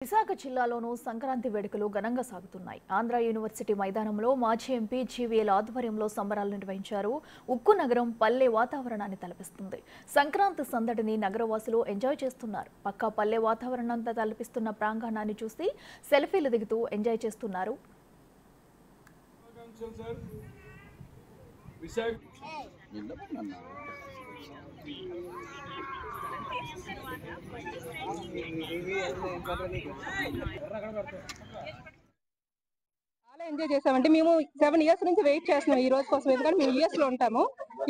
విశాఖ జిల్లాలోనూ సంక్రాంతి వేడుకలు ఘనంగా సాగుతున్నాయి. ఆంధ్ర యూనివర్సిటీ మైదానంలో మాజీ ఎంపీ జీవీఎల్ ఆధ్వర్యంలో సంబరాలు నిర్వహించారు. ఉక్కు నగరం పల్లె వాతావరణాన్ని తలపిస్తుంది. సంక్రాంతి సందడిని నగరవాసులు ఎంజాయ్ చేస్తున్నారు. పక్కా పల్లె వాతావరణంతో తలపిస్తున్న ప్రాంగణాన్ని చూసి సెల్ఫీలు దిగుతూ ఎంజాయ్ చేస్తున్నారు. చాలా ఎంజాయ్ చేసామంటే మేము 7 years నుంచి వెయిట్ చేస్తున్నాం ఈ రోజు కోసం. ఎందుకంటే మేము US లో ఉంటాము.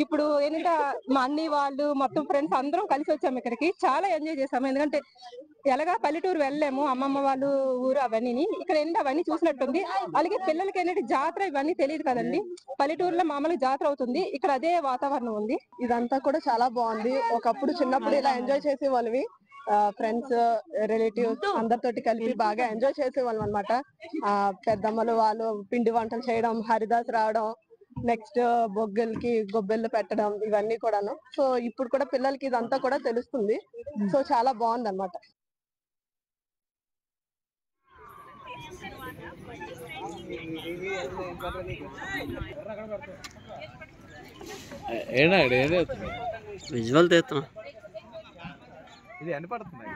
ఇప్పుడు ఏంటంటే మా అన్ని వాళ్ళు మొత్తం ఫ్రెండ్స్ అందరం కలిసి వచ్చాము ఇక్కడికి. చాలా ఎంజాయ్ చేసాము. ఎందుకంటే ఎలాగా పల్లెటూరు వెళ్ళలేము, అమ్మమ్మ వాళ్ళు ఊరు అవన్నీ. ఇక్కడ ఏంటి అవన్నీ చూసినట్టుంది. అలాగే పిల్లలకి ఏంటంటే జాతర ఇవన్నీ తెలియదు కదండి. పల్లెటూరులో మామూలుగా జాతర అవుతుంది, ఇక్కడ అదే వాతావరణం ఉంది. ఇదంతా కూడా చాలా బాగుంది. ఒకప్పుడు చిన్నప్పుడు ఇలా ఎంజాయ్ చేసే వాళ్ళవి, ఫ్రెండ్స్ రిలేటివ్స్ అందరితోటి కలిపి బాగా ఎంజాయ్ చేసేవాళ్ళం అనమాట. పెద్దమ్మలు వాళ్ళు పిండి వంటలు చేయడం, హరిదాస్ రావడం, నెక్స్ట్ బొగ్గలకి గొబ్బెళ్ళు పెట్టడం, ఇవన్నీ కూడాను. సో ఇప్పుడు కూడా పిల్లలకి ఇదంతా కూడా తెలుస్తుంది. సో చాలా బాగుంది అనమాట. విజువల్ తీస్తున్నా ఇది ఎన్ని పడుతున్నాయి.